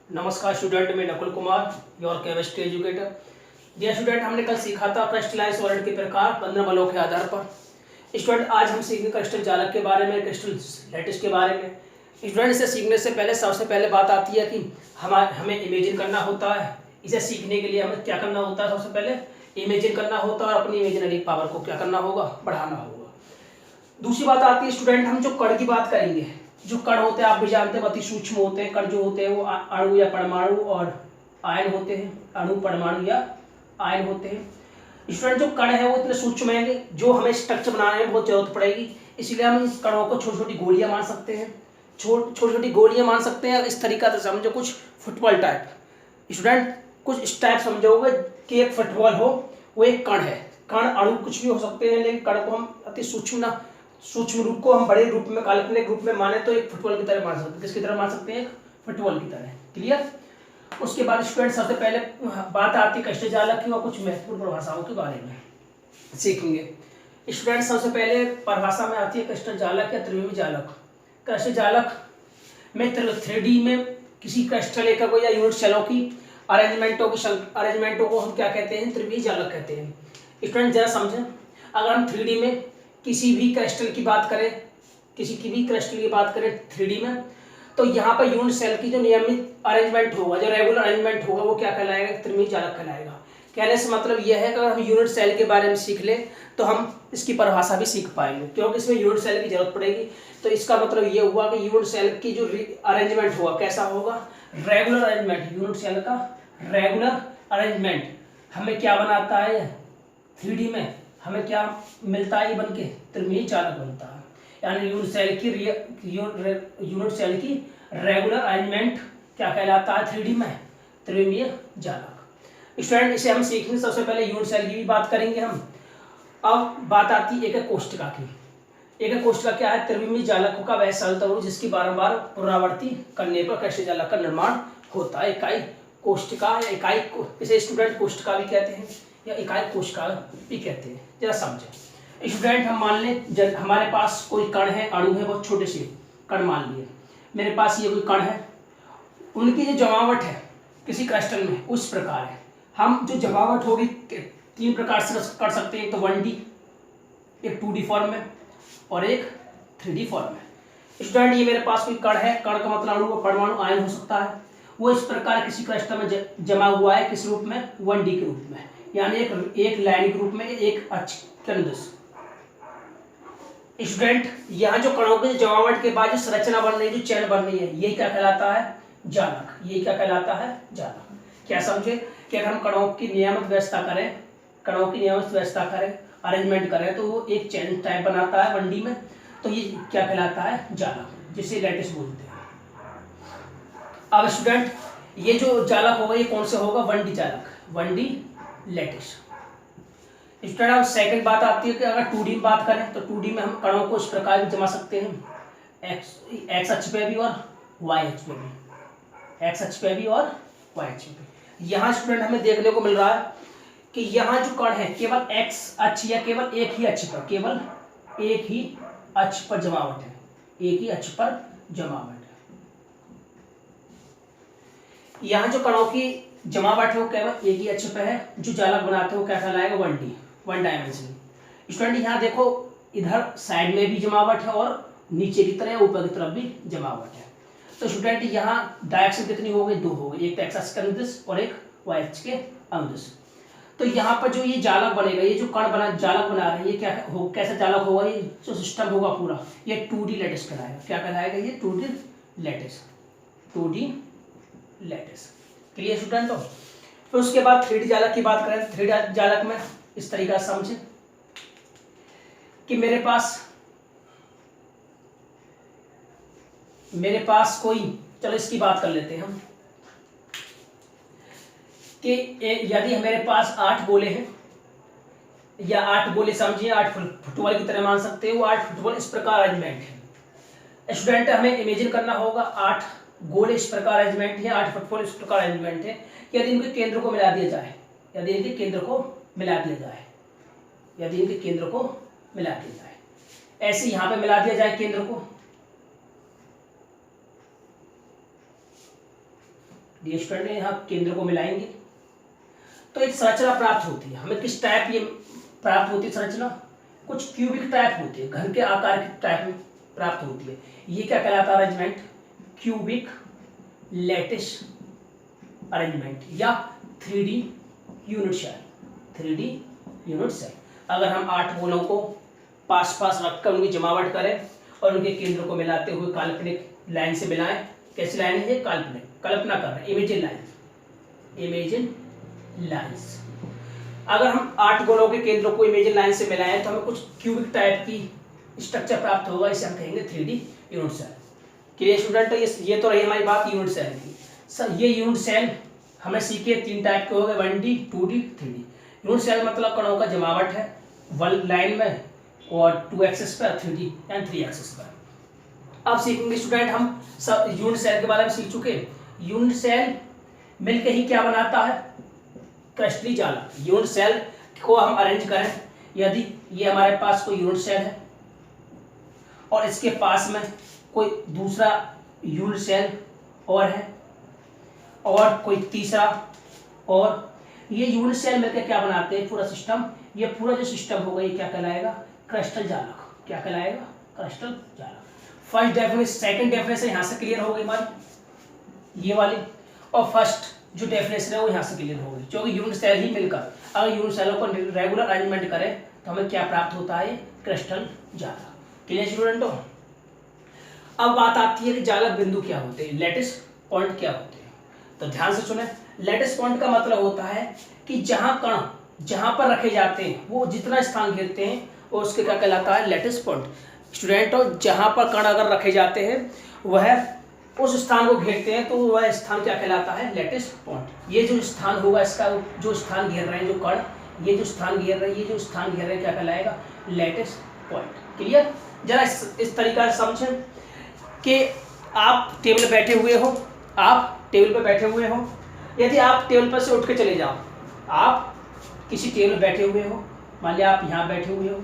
नमस्कार स्टूडेंट, मैं Nakul Kumar, your chemistry educator. Dear student, हमने कल सीखा था क्रिस्टलाइन सॉलिड के प्रकार 15 बलों के आधार पर। स्टूडेंट, आज हम सीखेंगे क्रिस्टल जालक के बारे में, क्रिस्टल लैटिस के बारे में। स्टूडेंट, इसे सीखने से पहले सबसे पहले बात आती है कि हमें इमेजिन करना होता है। इसे सीखने के लिए हमें क्या करना होता है? सबसे पहले इमेजिन करना होता है और अपनी इमेजिनरी पावर को क्या करना होगा? बढ़ाना होगा। दूसरी बात आती है स्टूडेंट, हम जो कण की बात करेंगे। जो कण होते हैं आप भी जानते हैं, अति सूक्ष्म होते हैं। कण जो होते हैं वो अणु या परमाणु और आयन होते हैं। अणु, परमाणु या आयन होते हैं। स्टूडेंट, जो कण है वो इतने सूक्ष्म है जो हमें स्ट्रक्चर बनाने में बहुत जरूरत पड़ेगी। इसलिए हम इस कणों को छोटी छोटी गोलियां मान सकते हैं। छोटी छोटी गोलियां मान सकते हैं। इस तरीका से समझो, कुछ फुटबॉल टाइप। स्टूडेंट, कुछ इस टाइप समझोगे कि एक फुटबॉल हो, वो एक कण है। कण अणु कुछ भी हो सकते हैं, लेकिन कण को हम अति सूक्ष्म रूप को हम बड़े रूप में, काल्पनिक रूप में माने तो एक फुटबॉल की तरह मान सकते हैं। किसकी तरह मान सकते हैं? एक फुटबॉल की तरह। क्लियर? उसके बाद स्टूडेंट, सबसे पहले बात आती है क्रिस्टल जालक की और कुछ महत्वपूर्ण परिभाषाओं के बारे में सीखेंगे। स्टूडेंट, सबसे पहले परिभाषा में आती है क्रिस्टल जालक या त्रिविमीय जालक। क्रिस्टल जालक में 3D में किसी क्रिस्टल एकक या यूनिट सेलों की अरेंजमेंटों को हम क्या कहते हैं? त्रिविमीय जालक कहते हैं। स्टूडेंट, जरा समझें, अगर हम 3D में किसी भी क्रिस्टल की बात करें, 3D में, तो यहाँ पर यूनिट सेल की जो नियमित अरेंजमेंट होगा, जो रेगुलर अरेंजमेंट होगा, वो क्या कहलाएगा? त्रिविमीय जालक कहलाएगा। कहने से मतलब यह है कि अगर हम यूनिट सेल के बारे में सीख लें तो हम इसकी परिभाषा भी सीख पाएंगे, क्योंकि इसमें यूनिट सेल की जरूरत पड़ेगी। तो इसका मतलब ये हुआ कि यूनिट सेल की जो अरेंजमेंट होगा कैसा होगा? Regular arrangement. यूनिट सेल का रेगुलर अरेंजमेंट हमें क्या बनाता है? 3D में हमें क्या मिलता है? ये बनके त्रिविमीय जालक बनता है। यानी यूनिट सेल की रेगुलर अरेंजमेंट क्या कहलाता है 3D में? त्रिविमीय जालक। स्टूडेंट, इसे हम सीखेंगे। सबसे पहले यूनिट सेल की भी बात करेंगे हम। अब बात आती है एकक कोष्ठिका की। एकक कोष्ठिका क्या है? त्रिविमीय जालकों का वह सरल तंतु जिसकी बारंबार पुनरावृत्ति करने पर क्रिस्टल जालक का निर्माण होता है। इकाई कोष्ठिका या इकाई, इसे स्टूडेंट कोष्ठिका भी कहते हैं या इकाई कोशिका भी कहते हैं। जरा समझें स्टूडेंट, हम मान लें हमारे पास कोई कण है, अणु है, बहुत छोटे से कण मान लिए। मेरे पास ये कोई कण है, उनकी जो जमावट है किसी क्रिस्टल में उस प्रकार है। हम जो जमावट होगी 3 प्रकार से कर सकते हैं। तो 1D, एक 2D फॉर्म में और एक 3D फॉर्म में। स्टूडेंट, ये मेरे पास कोई कण है। कण का मतलब अणु, परमाणु, आयन हो सकता है। वो इस प्रकार किसी क्रिस्टल में जमा हुआ है। किस रूप में? 1D के रूप में, यानी एक लाइन के रूप में, एक अक्ष के अनुदिश। स्टूडेंट, यहाँ जो कणों के जमावट के बाद जो संरचना बन रही है, जो चैन बन रही है, ये क्या कहलाता है? जालक। ये क्या कहलाता है? जालक। क्या समझे कि अगर हम कणों की नियमित व्यवस्था करें, अरेंजमेंट करें, तो वो एक चैन टाइप बनाता है 1D में। तो ये क्या कहलाता है? जालक, जिसे लैटिस बोलते हैं। अब स्टूडेंट, ये जो जालक होगा ये कौन से होगा? 1D जालक, 1D लैटिस। स्टूडेंट, अब सेकंड बात आती है कि अगर 2D में बात करें तो 2D में हम कणों को इस प्रकार भी जमा सकते हैं, एक्स अक्ष पे भी और वाई अक्ष पे भी। एक्स अक्ष पे भी और वाई अक्ष पे। यहाँ स्टूडेंट हमें देखने को मिल रहा है कि यहाँ जो कण है केवल एक्स अक्ष या केवल एक ही अक्ष पर जमावट है। एक ही अक्ष पर जमावट है। यहाँ जो कणों की जमावट है वो केवल एक ही अक्ष पे है। जो जालक बनाते हैं वो क्या कहलाएगा? 1D, 1 dimension. स्टूडेंट, यहाँ देखो, इधर साइड में भी जमावट है और नीचे की तरफ, ऊपर की तरफ भी जमावट है। तो स्टूडेंट, यहाँ डायरेक्शन कितनी हो गई? 2 हो गई। एक एक्स अक्ष के अनुदिश और एक वाई अक्ष के अनुदिश। तो यहाँ पर जो ये जालक बनेगा, ये जो कण जालक बना रहे हैं, ये क्या हो, कैसा जालक होगा? ये जो सिस्टम होगा पूरा, ये 2D लैटिस कहलाएगा। क्या कहलाएगा? ये 2D lattice. 2D lattice. Clear student? तो फिर उसके बाद 3D जालक की बात करें। 3D जालक में इस तरीका से समझें कि मेरे पास कोई, चलो इसकी बात कर लेते हैं हम कि यदि मेरे पास 8 गोले हैं, या 8 गोले समझिए 8 फुटबॉल की तरह मान सकते हैं। वो 8 फुटबॉल इस प्रकार अरेंजमेंट है। स्टूडेंट, हमें इमेजिन करना होगा 8 गोले इस प्रकार अरेंजमेंट है, 8 फुटबॉल इस प्रकार अरेंजमेंट है। यदि इनके केंद्र को मिला दिया जाए, ऐसे यहाँ पे मिला दिया जाए केंद्र को, ये स्टूडेंट यहाँ केंद्र को मिलाएंगे तो एक संरचना प्राप्त होती है। हमें किस टाइप ये प्राप्त होती है संरचना? कुछ क्यूबिक टाइप होती है, घर के आकार के टाइप में प्राप्त होती है। ये क्या कहलाता है अरेंजमेंट? क्यूबिक लैटिस अरेंजमेंट या 3D unit cell. 3D unit cell. अगर हम 8 गोलों को पास पास रखकर उनकी जमावट करें और उनके केंद्र को मिलाते हुए काल्पनिक लाइन से मिलाएं, कैसी लाइन है ये? काल्पनिक, कल्पना कर रहे हैं, इमेजिन लाइन, इमेजिन लाइंस। अगर हम 8 गोलों के केंद्रों को इमेजिन लाइन से मिलाएं तो हमें कुछ क्यूबिक टाइप की स्ट्रक्चर प्राप्त होगा, इसे हम कहेंगे 3D unit cell. Clear student? ये तो रही हमारी बात यूनिट सेल की। सर ये यूनिट सेल हमें सीखे 3 टाइप के हो गए, 1D, 2D, 3D। Unit cell मतलब कणों का जमावट है वन लाइन में और 2 एक्सिस पर, 3D एंड 3 एक्सिस पर। अब सीखेंगे स्टूडेंट हम सब यूनिट सेल के बारे में सीख चुके। यूनिट सेल मिलकर ही क्या बनाता है? क्रिस्टलीय जालक। यूनिट सेल को हम अरेंज करें, यदि ये हमारे पास कोई यूनिट सेल है और इसके पास में कोई दूसरा यूनिट सेल और है और कोई तीसरा, और ये यूनिट सेल मिलकर क्या बनाते हैं? पूरा सिस्टम। ये पूरा जो सिस्टम होगा ये क्या कहलाएगा? क्रिस्टल जालक। क्या कहलाएगा? क्रिस्टल जालक। फर्स्ट डेफिनेशन, सेकंड डेफिनेशन यहाँ से क्लियर हो गई हमारी, ये वाली, और फर्स्ट जो डेफिनेशन है वो यहाँ से क्लियर हो गई, क्योंकि यूनिट सेल ही मिलकर अगर यूनिट सेलों को रेगुलर अरेंजमेंट करें तो हमें क्या प्राप्त होता है? क्रिस्टल जालक। क्लियर स्टूडेंटों? अब बात आती है कि जालक बिंदु क्या होते हैं, लैटिस पॉइंट क्या होते हैं। तो ध्यान से सुने, लैटिस पॉइंट का मतलब होता है कि जहां कण जहां पर रखे जाते हैं वो जितना स्थान घेरते हैं वो उसके क्या कहलाता है? Lattice point. स्टूडेंटों, जहां पर कण अगर रखे जाते हैं वह उस स्थान को घेरते हैं तो वह स्थान क्या कहलाता है? Lattice point. ये जो स्थान होगा, इसका जो स्थान घेर रहे हैं जो कण, ये जो स्थान घेर रहे हैं, ये जो स्थान घेर रहे हैं क्या कहलाएगा? Lattice point. क्लियर? जरा इस तरीका से समझें कि आप टेबल बैठे हुए हो, आप टेबल पर बैठे हुए हो, यदि आप टेबल पर से उठ के चले जाओ, आप किसी टेबल बैठे हुए हो, मान लिया आप यहाँ बैठे हुए हो,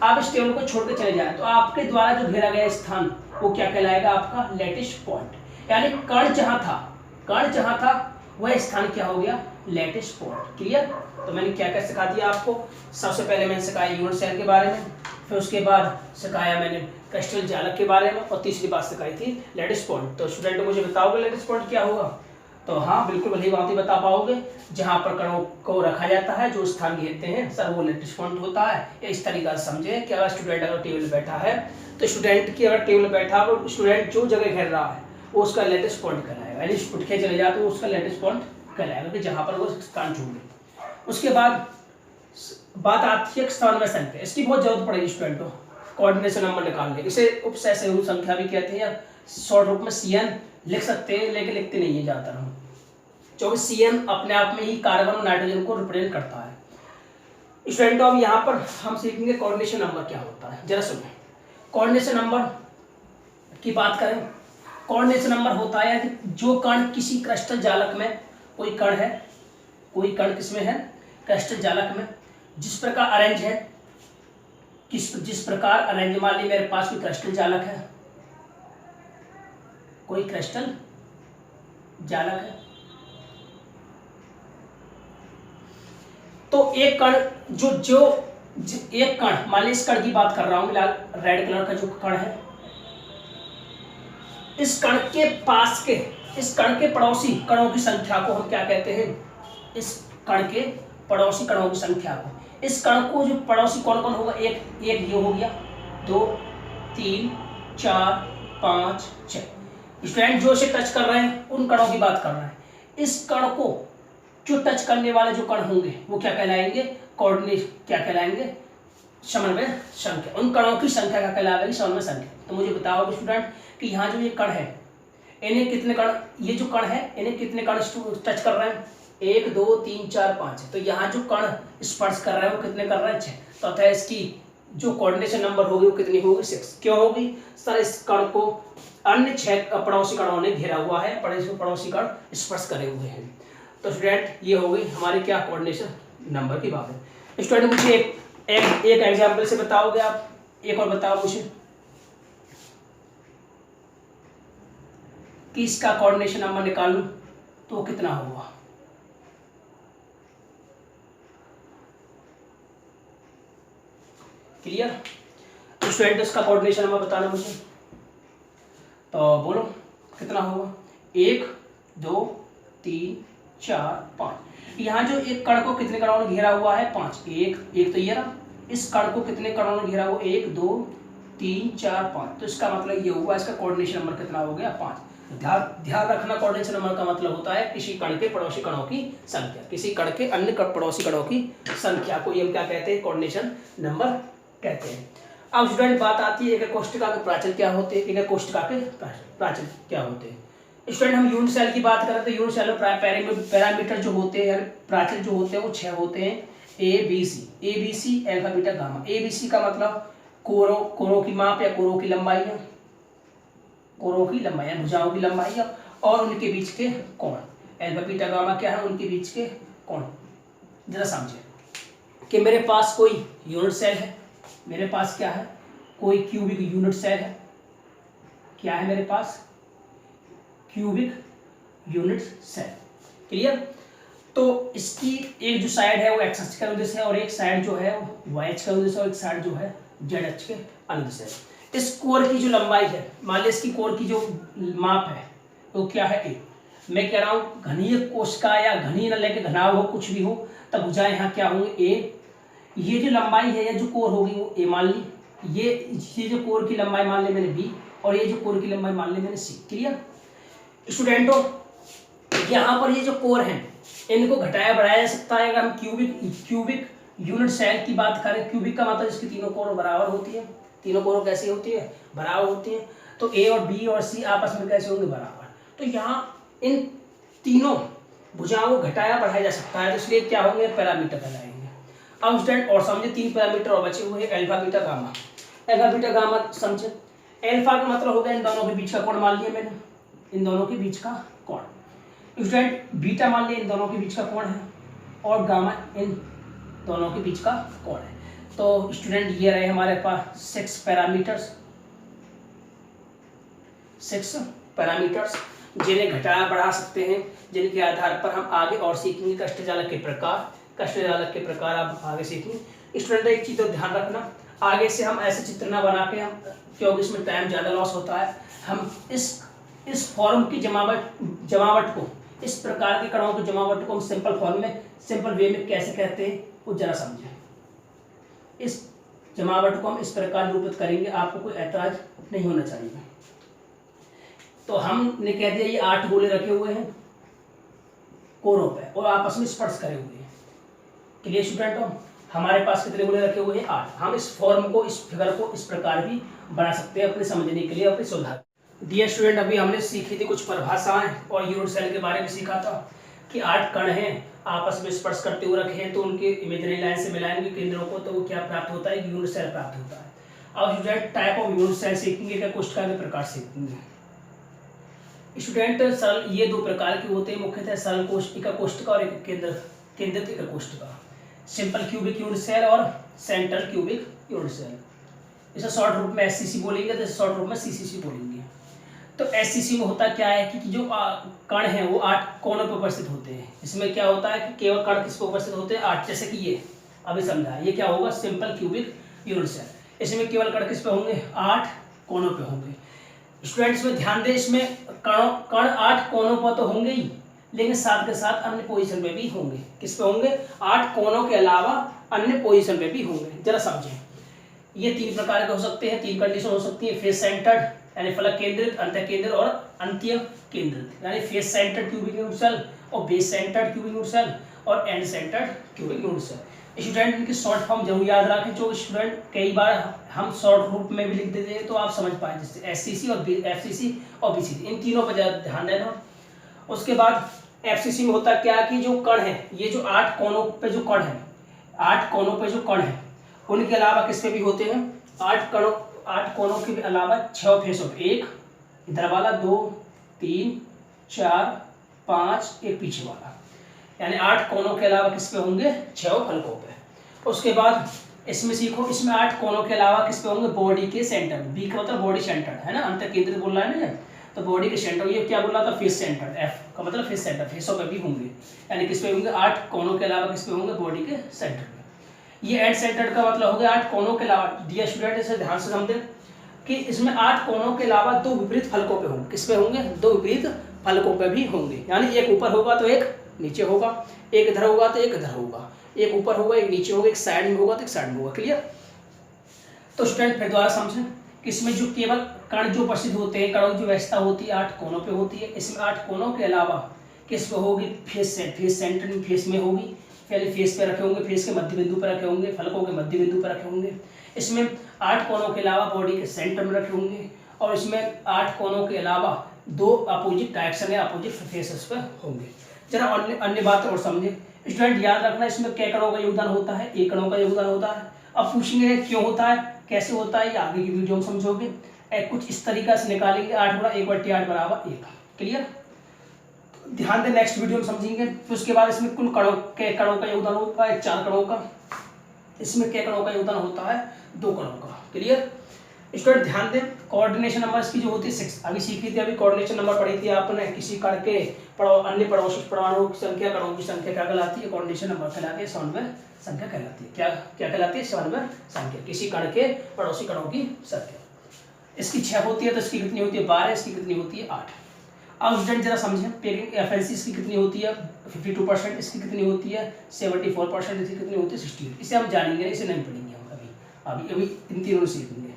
आप इस टेबल को छोड़ के चले जाएं तो आपके द्वारा जो घेरा गया स्थान वो क्या कहलाएगा? आपका लैटिस पॉइंट। यानी कण जहां था वह स्थान क्या हो गया? Lattice point. क्लियर? तो मैंने क्या क्या सिखा दिया आपको? सबसे पहले मैंने सिखाया यूनिट सेल के बारे में, फिर उसके बाद सिखाया मैंने क्रिस्टल जालक के बारे में, और तीसरी बात सिखाई थी लैटिस पॉइंट। तो स्टूडेंट मुझे बताओगे लैटिस पॉइंट क्या होगा? तो हाँ, बिल्कुल भली बात ही बता पाओगे। जहां पर कणों को रखा जाता है, जो स्थान घेरते हैं सर, वो लैटिस पॉइंट होता है। इस तरीका से समझे कि अगर स्टूडेंट अगर टेबल बैठा है तो स्टूडेंट की अगर टेबल बैठा हो, स्टूडेंट जो जगह घेर रहा है वो उसका लैटिस पॉइंट कहलाएगा। यानी उठ के चले जाते तो उसका लैटिस पॉइंट कहलाएगा कि जहां पर वो स्थान छोड़े। उसके बाद बात आती है स्थान में संख्या। इसकी बहुत जरूरत पड़ेगी स्टूडेंटों, कोऑर्डिनेशन नंबर निकालने। इसे उपसहसहु संख्या भी कहते हैं, या शॉर्ट रूप में CN लिख सकते हैं, लेकिन लिखते नहीं है ज्यादातर हम, क्योंकि CN अपने आप में ही कार्बन और नाइट्रोजन को रिप्रेजेंट करता है। स्टूडेंटों, अब यहाँ पर हम सीखेंगे कोऑर्डिनेशन नंबर क्या होता है। जरा सुनिए, कोऑर्डिनेशन नंबर की बात करें, कोऑर्डिनेशन नंबर होता है कि जो कण किसी क्रिस्टल जालक में, कोई कण है, कोई कण किसमें है? क्रिस्टल जालक में, जिस प्रकार अरेंज है, जिस प्रकार अरेंज, मान ली मेरे पास कोई क्रिस्टल जालक है, कोई क्रिस्टल जालक है, तो एक कण एक कण, मान ली इस कण की बात कर रहा हूं, रेड कलर का जो कण है, इस कण के पास के, इस कण के पड़ोसी कणों की संख्या को हम क्या कहते हैं? इस कण के पड़ोसी कणों की संख्या को, इस कण को जो पड़ोसी कौन कौन होगा? एक ये हो गया, 2 3 4 5 6। स्टूडेंट जो इसे टच कर रहे हैं उन कणों की बात कर रहे हैं। इस कण को जो टच करने वाले जो कण होंगे वो क्या कहलाएंगे? कोऑर्डिनेट, क्या कहलाएंगे? समन्वय संख्या। उन कणों की संख्या क्या कहलाएगी? समन्वय संख्या। तो मुझे बताओ स्टूडेंट कि यहाँ जो ये कण है, इन्हें कितने कण, ये जो कण है इन्हें कितने कण टच कर रहे हैं? 1 2 3 4 5। तो यहाँ जो कण स्पर्श कर रहे हैं वो कितने कर रहे हैं? 6। तो अतः इसकी जो कोऑर्डिनेशन नंबर होगी वो कितनी होगी? 6। क्यों होगी सर? इस कण को अन्य 6 पड़ोसी कणों ने घेरा हुआ है, पड़ोसी कण स्पर्श करे हुए हैं। तो स्टूडेंट ये हो गई हमारी क्या? कोऑर्डिनेशन नंबर की बात है। स्टूडेंट मुझे एक एग्जाम्पल से बताओगे आप? एक और बताओ मुझे कि इसका कोऑर्डिनेशन नंबर निकालूं। तो कितना होगा? क्लियर? तो स्टूडेंट इसका कोऑर्डिनेशन नंबर बताना मुझे, तो बोलो कितना होगा? 1 2 3 4 5। यहाँ जो एक कण को कितने कणों ने घेरा हुआ है? 5। एक तो ये रहा, इस कण को कितने कणों ने घेरा हुआ? 1 2 3 4 5। तो इसका मतलब ये हुआ, इसका कोऑर्डिनेशन नंबर कितना हो गया? 5। ध्यान रखना, कोऑर्डिनेशन नंबर का मतलब होता है किसी कण के पड़ोसी कणों की संख्या, किसी कण के अन्य पड़ोसी कणों की संख्या को ये हम क्या कहते हैं? कोऑर्डिनेशन नंबर कहते हैं। अब स्टूडेंट बात आती है एक कोष्ठिका के प्राचल क्या होते हैं? एक कोष्ठिका के प्राचल क्या होते हैं? स्टूडेंट हम यूनिट सेल की बात करें तो यूनिट सेल में पैरामीटर जो होते हैं, प्राचल जो होते हैं वो 6 होते हैं। A B C alpha beta gamma. A B C का मतलब कोरों की माप या कोरों की लंबाई है, कोरों की लंबाई है, भुजाओं की लंबाई है, और उनके बीच के कोण। अल्फा बीटा गामा क्या है? उनके बीच के कोण। जरा समझे कि मेरे पास कोई यूनिट सेल है, मेरे पास क्या है? कोई क्यूबिक यूनिट सेल है। क्या है मेरे पास? Cubic unit cell. क्लियर? तो इसकी एक जो साइड है वो एक्स अक्ष के अनुदिश है, और एक साइड जो है वो वाई अक्ष के अनुदिश है, और एक साइड जो है जेड अक्ष के अनुदिश है। इस कोर की जो लंबाई है, मान लीजिए इसकी कोर की जो माप है वो क्या है? ए। मैं कह रहा हूँ घनीय कोशिका या घनी न लेके घनाव हो, कुछ भी हो, तब भुजाएं यहाँ क्या होंगे? ए। ये जो लंबाई है या जो कोर होगी वो ए मान ली, ये जो कोर की लंबाई मान ली मैंने बी, और ये जो कोर की लंबाई मान ली मैंने सी। क्लियर स्टूडेंटों? यहाँ पर ये जो कोर है इनको घटाया बढ़ाया जा सकता है। अगर हम क्यूबिक यूनिट सेल की बात करें, क्यूबिक का मतलब इसकी तीनों कोर बराबर होती है। तीनों कोर कैसी होती है? बराबर होती है। तो ए और बी और सी आपस में कैसे होंगे? बराबर। तो यहाँ इन तीनों भुजाओं को घटाया बढ़ाया जा सकता है, तो इसलिए क्या होंगे? पैरामीटर कहलाएंगे। अब स्टूडेंट और समझे, 3 पैरामीटर और बचे हुए हैं, alpha beta gamma. Alpha beta gamma समझे, अल्फा का मतलब हो गया इन दोनों के बीच का कोण मान लिया मैंने, इन दोनों के बीच का कोण। स्टूडेंट बीटा मान लिया इन दोनों के बीच का कोण है, और गामा इन दोनों के बीच का कोण है। तो स्टूडेंट ये रहे हमारे पास 6 पैरामीटर्स, 6 पैरामीटर्स जिन्हें घटाया बढ़ा सकते हैं, जिनके आधार पर हम आगे और सीखेंगे कष्टजालक के प्रकार। कष्टजालक के प्रकार आप आगे सीखेंगे। स्टूडेंट एक चीज तो ध्यान रखना, आगे से हम ऐसे चित्र ना बना के, हम क्योंकि इसमें टाइम ज़्यादा लॉस होता है, हम इस फॉर्म की जमावट को, इस प्रकार के कणों की जमावट को हम सिंपल फॉर्म में, सिंपल वे में कैसे कहते हैं वो जरा समझें। इस जमावट को हम इस प्रकार निरूपित करेंगे, आपको कोई ऐतराज नहीं होना चाहिए। तो हमने कह दिया ये 8 गोले रखे हुए हैं कोरों पे और आपस में स्पर्श करे हुए हैं। Clear student? हमारे पास कितने गोले रखे हुए हैं? 8। हम इस फॉर्म को, इस फिगर को इस प्रकार भी बना सकते हैं अपने समझने के लिए, अपने सुधार। डियर स्टूडेंट, अभी हमने सीखी थी कुछ परिभाषाएं और यूनिट सेल के बारे में सीखा था कि 8 कण हैं आपस में स्पर्श करते हुए रखे हैं, तो उनके इमेजिनरी लाइन से मिलाएंगे केंद्रों को, तो वो क्या प्राप्त होता है? यूनिट सेल प्राप्त होता है। अब student type of unit cell सीखेंगे, क्या कोशिका के प्रकार सीखेंगे। स्टूडेंट सरल ये 2 प्रकार के होते हैं मुख्यतः, सरल कोशिका और एक केंद्रित कोशिका। सिंपल क्यूबिक यूनिट सेल और सेंट्रल क्यूबिक यूनिट सेल। इसे शॉर्ट रूप में एससीसी बोलेंगे, तो शॉर्ट रूप में सीसीसी बोलेंगे। तो एससीसी में होता क्या है कि जो कण हैं वो 8 कोनों पर उपस्थित होते हैं। इसमें क्या होता है कि केवल कण किस पर उपस्थित होते हैं? 8। जैसे कि ये अभी समझा, ये क्या होगा? Simple cubic unit cell. इसमें केवल कण किस पे होंगे? 8 कोनों पे होंगे। स्टूडेंट्स में ध्यान दें, इसमें कण 8 कोनों पर तो होंगे ही, लेकिन साथ के साथ अन्य पोजीशन पे भी होंगे। किस पे होंगे? 8 कोनों के अलावा अन्य पोजीशन पे भी होंगे। जरा समझें, ये 3 प्रकार के हो सकते हैं, 3 कंडीशन हो सकती है। फेस सेंटर्ड यानी फलक केंद्रित, अंत केंद्रित और अंत्य केंद्रित। यानी face centred cubic unit cell और base centred cubic unit cell और end centred cubic unit cell. Student इनकी शॉर्ट फॉर्म जरूर याद रखें, जो स्टूडेंट कई बार हम शॉर्ट रूप में भी लिख देते हैं तो आप समझ पाए, जैसे एससीसी और एफसीसी और बीसीसी, इन तीनों पर ज़्यादा ध्यान देना। उसके बाद एफसीसी में होता क्या कि जो कण है, ये जो 8 कोनों पे जो कण है, 8 कोनों पे जो कण है, उनके अलावा किस पे भी होते हैं? 8 कोनों के अलावा 6 फेसों पे, एक इधर वाला, 2 3 4 5, एक पीछे वाला, यानी 8 कोनों के अलावा किस पे होंगे? 6 फलकों पे। उसके बाद इसमें सीखो, इसमें 8 कोनों के अलावा किस पे होंगे? बॉडी के सेंटर। बी का मतलब बॉडी सेंटर है ना, अंतर केंद्रित बोल रहा है ना। तो बॉडी के सेंटर, ये क्या बोला था, फेस सेंटर, एफ का मतलब फेस सेंटर, फेसों पे भी होंगे, यानी किस पे होंगे, 8 कोनों के अलावा किस पे होंगे, बॉडी के सेंटर पे। ये एंड सेंटर का मतलब हो गया 8 कोनों के अलावा। डियर स्टूडेंट इसे ध्यान से समझें कि इसमें 8 कोनों के अलावा 2 विपरीत फलकों पे होंगे, किस पे होंगे, 2 विपरीत फलकों पे भी होंगे, यानी एक ऊपर होगा तो एक नीचे होगा, एक इधर होगा तो एक इधर होगा, एक ऊपर होगा एक नीचे होगा, एक साइड में होगा तो एक साइड में होगा। क्लियर। तो स्टूडेंट फिर दोबारा समझें कि इसमें जो केवल कण जो प्रसिद्ध होते हैं, कणों की जो व्यवस्था होती है 8 कोनों पे होती है। इसमें 8 कोनों के अलावा किस पे होगी, फेस सेंटर में, फेस में होगी, पहले फेस पे रखे होंगे, फेस के मध्य बिंदु पर रखे होंगे, फलकों के मध्य बिंदु पर रखे होंगे। इसमें 8 कोनों के अलावा बॉडी के सेंटर में रखे होंगे, और इसमें 8 कोनों के अलावा 2 अपोजिट डायरेक्शन या अपोजिट फेसेस पे होंगे। जरा अन्य बात और समझे स्टूडेंट, याद रखना इसमें क्या कणों का योगदान होता है, एक कणों का योगदान होता है। अब पूछेंगे क्यों होता है, कैसे होता है, ये आगे की वीडियो में समझोगे। कुछ इस तरीका से निकालेंगे, 8 गुणा 1/8 बराबर 1। क्लियर। ध्यान दें, नेक्स्ट वीडियो में समझेंगे। फिर उसके बाद इसमें कुल कणों का योगदान होता है 4 कणों का। इसमें क्या कणों का योगदान होता है, 2 कणों का। क्लियर। स्टूडेंट ध्यान दें, कोऑर्डिनेशन नंबर इसकी जो होती है 6 अभी सीखी थी, अभी कोऑर्डिनेशन नंबर पढ़ी थी आपने। किसी कण के अन्य पड़ोसी परमाणुओं की संख्या, कणों की संख्या क्या कहलाती है, कोऑर्डिनेशन नंबर कहलाती है, समन्वय संख्या कहलाती है। क्या कहलाती है, समन्वय संख्या, किसी कण के पड़ोसी कणों की संख्या। इसकी 6 होती है तो इसकी कितनी होती है, 12, इसकी कितनी होती है, 8। अब स्टूडेंट जरा समझें, पैकिंग एफिशिएंसी इसकी कितनी होती है, 52%, इसकी कितनी होती है, 74%, इसकी कितनी होती है, 68। इसे हम जानेंगे, इसे नहीं पढ़ेंगे हम अभी इन तीनों सीखेंगे।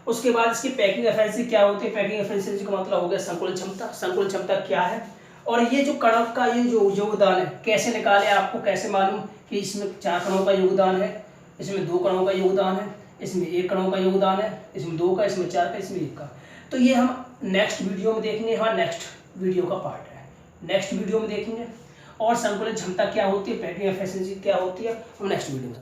उसके बाद इसकी पैकिंग एफिशिएंसी क्या होती है, पैकिंग एफिशिएंसी का मतलब हो गया संकुलन क्षमता। संकुलन क्षमता क्या है, और ये जो कण का ये जो योगदान है कैसे निकाले, आपको कैसे मालूम कि इसमें 4 कणों का योगदान है, इसमें 2 कणों का योगदान है, इसमें 1 कणों का योगदान है, इसमें 2 का, इसमें 4 का, इसमें 1 का। तो ये हम नेक्स्ट वीडियो में देखेंगे, हमारा नेक्स्ट वीडियो का पार्ट है, नेक्स्ट वीडियो में देखेंगे। और संकुलन क्षमता क्या होती है, पैकिंग एफिशिएंसी क्या होती है, हम नेक्स्ट वीडियो में